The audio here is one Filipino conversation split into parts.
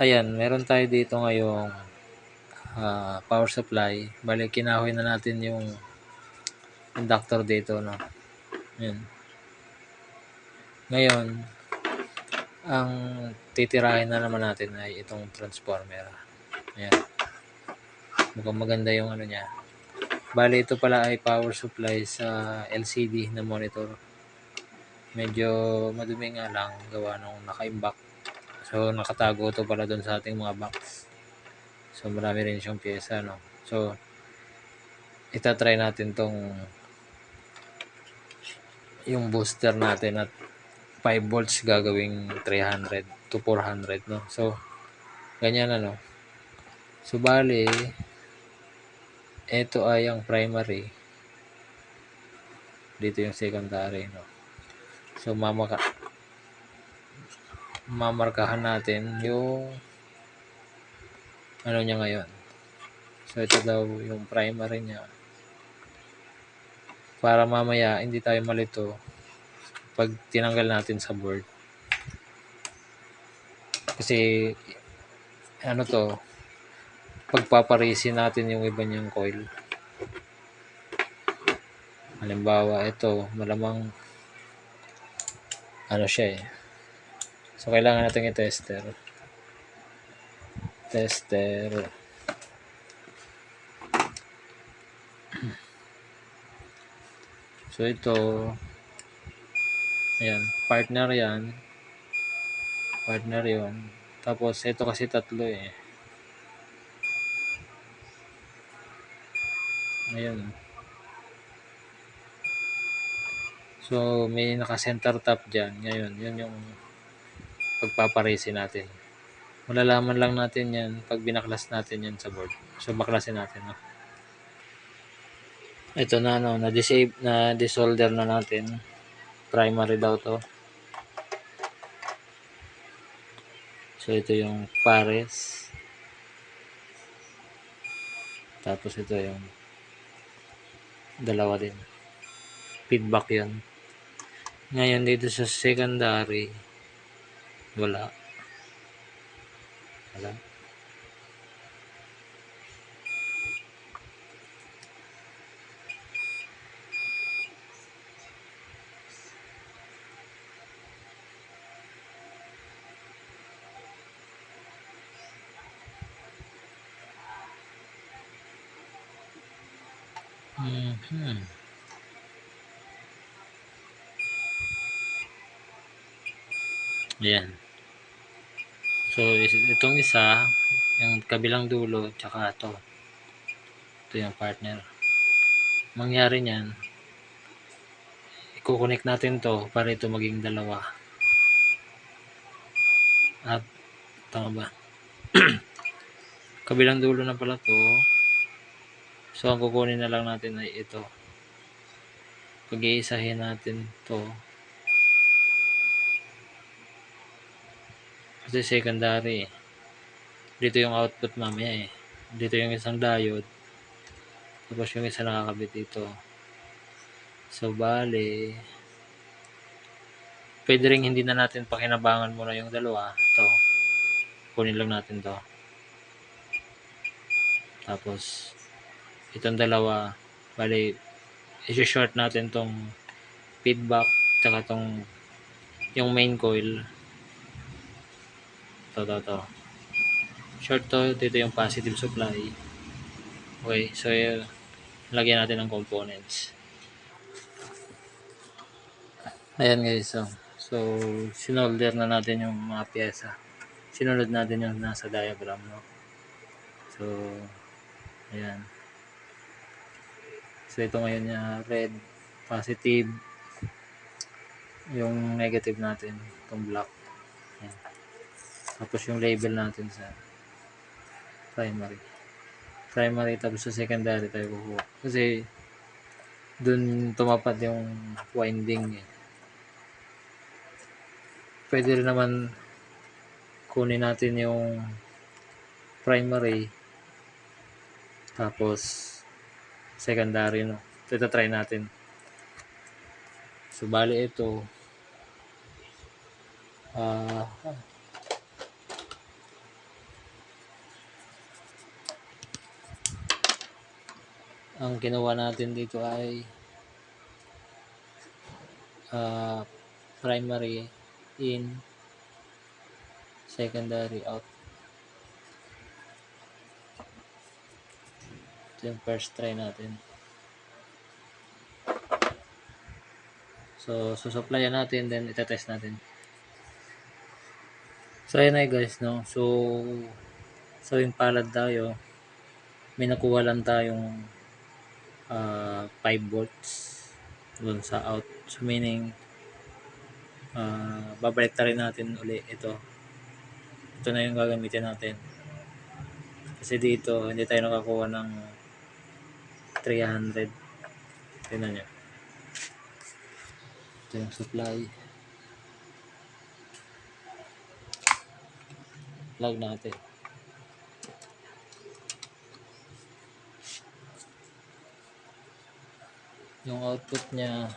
Ayan, meron tayo dito ngayong power supply. Bale, kinahoy na natin yung inductor dito, no? Ayan. Ngayon, ang titirahin na naman natin ay itong transformer. Ayan. Mukhang maganda yung ano niya. Bale, ito pala ay power supply sa LCD na monitor. Medyo madumi nga lang gawa nung naka-imbak. So, nakatago ito pala doon sa ating mga box. So, marami rin siyang pyesa, no? So, itatry natin tong yung booster natin at 5 volts gagawing 300 to 400, no? So, ganyan ano. So, bali, ito ay ang primary. Dito yung secondary, no? So, mamarkahan natin yung ano niya ngayon. So, ito daw yung primary niya. Para mamaya, hindi tayo malito pag tinanggal natin sa board. Kasi, ano to, pagpaparisin natin yung iba niyang coil. Halimbawa, ito, malamang ano siya eh. So, kailangan natin i-tester. So, ito, ayan, partner yan. Partner yun. Tapos, ito kasi tatlo eh. Ayan. So, may naka-center top dyan. Ngayon, yun yung pagpaparisin natin. Malalaman lang natin yan pag binaklas natin yan sa board. So, baklasin natin. No? Ito na, no, na-desolder na natin. Primary daw to. So, ito yung pares. Tapos, ito yung dalawa din. Feedback yun. Ngayon, dito sa secondary, wala. Ayan. So, itong isa, yung kabilang dulo, tsaka ito. Ito yung partner. Mangyari niyan, i-connect natin to para ito maging dalawa. At, tama ba? Kabilang dulo na pala to. So, ang kukunin na lang natin ay ito. Pag-iisahin natin to. Kasi secondary eh. Dito yung output mamaya eh. Dito yung isang diode. Tapos yung isa nakakabit dito. So, bale, pwede rin hindi na natin pakinabangan muna yung dalawa. Ito. Kunin lang natin to. Tapos, itong dalawa, bale, i-short natin tong feedback, tsaka tong yung main coil. To. Short to, dito yung positive supply. Okay, so lagyan natin ng components. Ayan guys, so sinolder na natin yung mga pyesa. Sinunod natin yung nasa diagram, no? So, ayan. So, ito ngayon niya, red, positive, yung negative natin, itong black. Ayan. Tapos yung label natin sa primary, tapos sa secondary tayo kukuha. Kasi, dun tumapat yung winding eh. Pwede rin naman kunin natin yung primary tapos secondary, no? Ito try natin. So, bali ito Ang kinuha natin dito ay primary in, secondary out. Ito yung first try natin. So, susupplyan natin, then itetest natin. So, ayun na guys, no? So yung palad tayo, may nakuha lang tayong 5 volts dun sa out. So, meaning, babalik na rin natin uli ito. Ito na yung gagamitin natin. Kasi dito, hindi tayo nakakuha ng 300. Tingnan nyo. Ito yung supply. Plug natin. Yung output niya,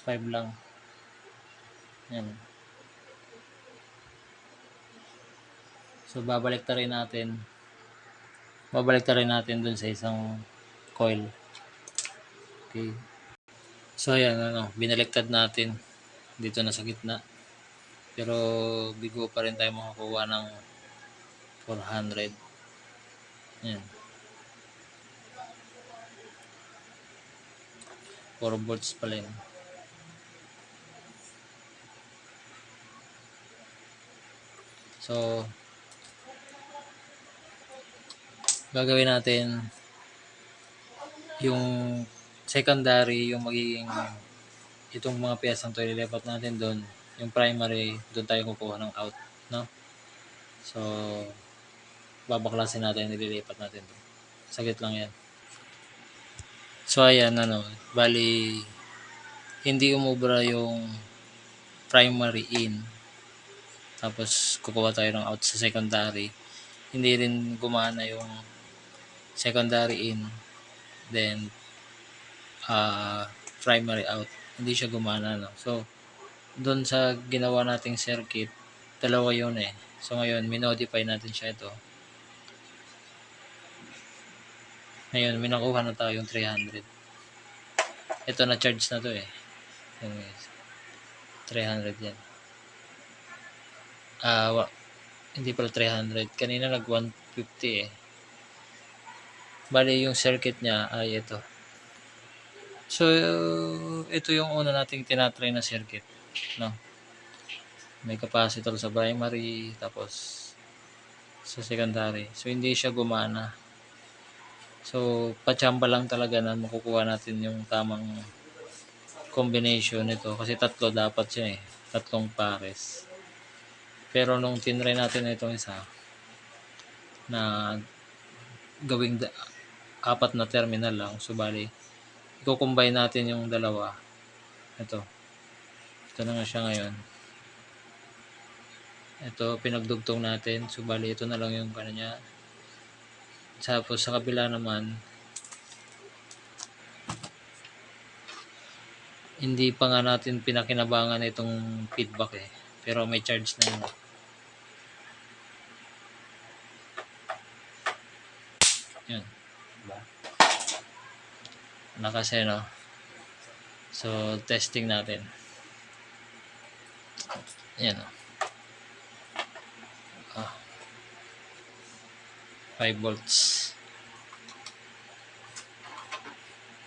five lang. Yan. So, babalik na rin natin dun sa isang coil. Okay. So, ayan, binaliktad natin dito na sa gitna. Pero, bigo pa rin tayo makakuha ng 400. Yan. 4 volts pa rin. So, gagawin natin yung secondary, yung magiging itong mga piyesang to ililipat natin doon. Yung primary, doon tayo kukuha ng out, no? So, babaklasin natin, nililipat natin doon. Saglit lang yan. So, ayan, bali, hindi umubra yung primary in. Tapos, kukuha tayo ng out sa secondary. Hindi rin gumana yung secondary in. Then, primary out. Hindi siya gumana, no? So, doon sa ginawa nating circuit, dalawa yun eh. So, ngayon, minodify natin siya ito. Ngayon, may nakuha na tayong 300. Ito na charge na to eh. Anyways, 300 yan. Hindi pala 300. Kanina nag 150 eh. Bali yung circuit niya ay ito. So, ito yung una nating tinatry na circuit. No? May capacitor sa primary, tapos sa secondary. So, hindi siya gumana. So, pachamba lang talaga na makukuha natin yung tamang combination nito. Kasi tatlo dapat siya eh. Tatlong pares. Pero nung tinry natin itong isa, na gawing 4 na terminal lang. So, bali, i-combine natin yung dalawa. Ito na nga siya ngayon. Ito, pinagdugtong natin. So, bali, ito na lang yung kanya. Tapos, sa kabila naman, hindi pa nga natin pinakinabangan itong feedback eh. Pero may charge na yun. Yun. Diba? Kasi, no? So, testing natin. Yan, no? 5 volts.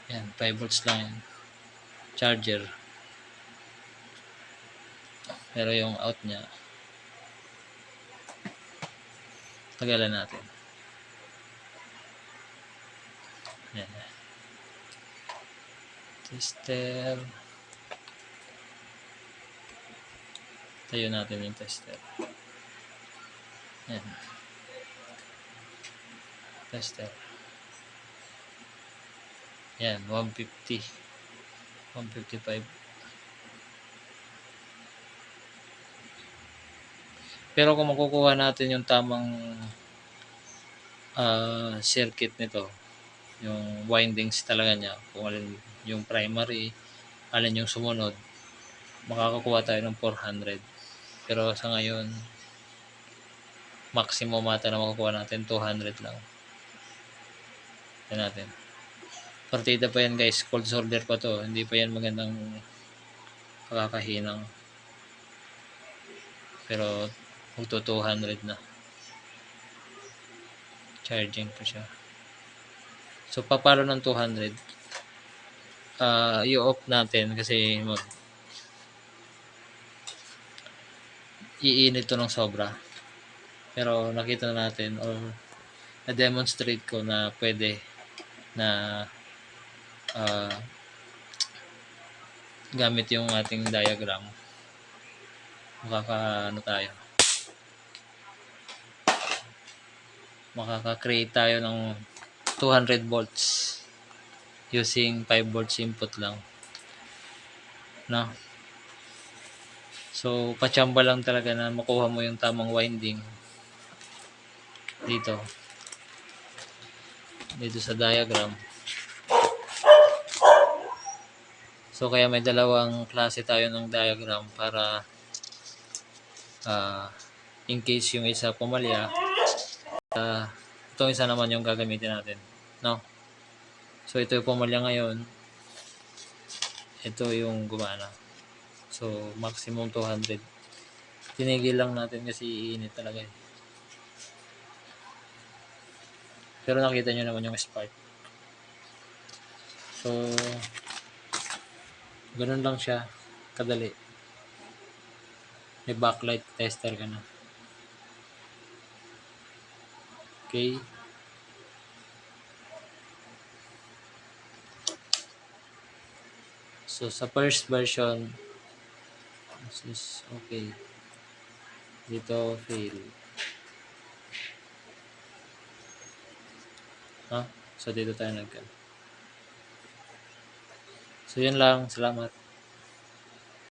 Yan, 5 volts lang yan. Charger. Pero yung out niya, tagalan natin. Yan. Tester. Tayo natin yung tester. Yan. Tester. Yan, 150. 155. Pero kung makukuha natin yung tamang circuit nito, yung windings talaga niya, kung alin yung primary, alin yung sumunod, makakakuha tayo ng 400. Pero sa ngayon, maximum ata na makukuha natin 200 lang. Yan natin. Partida pa yan guys, cold solder pa to, hindi pa yan magandang kakakahinang. Pero magto 200 na. Charging pa siya. So papalo ng 200? I-off natin kasi iinit to ng sobra. Pero nakita na natin or na-demonstrate ko na pwede na gamit yung ating diagram. Makaka-create tayo ng 200 volts using 5 volts input lang. No? So, pachamba lang talaga na makuha mo yung tamang winding dito sa diagram. So, kaya may dalawang klase tayo ng diagram para in case yung isa pumalya, itong isa naman yung gagamitin natin. No? So, ito yung pumalya ngayon. Ito yung gumana. So, maximum 200. Tinigil lang natin kasi iinit talaga eh. Pero nakita nyo naman yung spark. So, ganun lang siya kadali. May backlight tester ka na. Okay. So, sa first version, this is okay. Dito, fail. So, dito tayo nagka. So, yun lang. Salamat.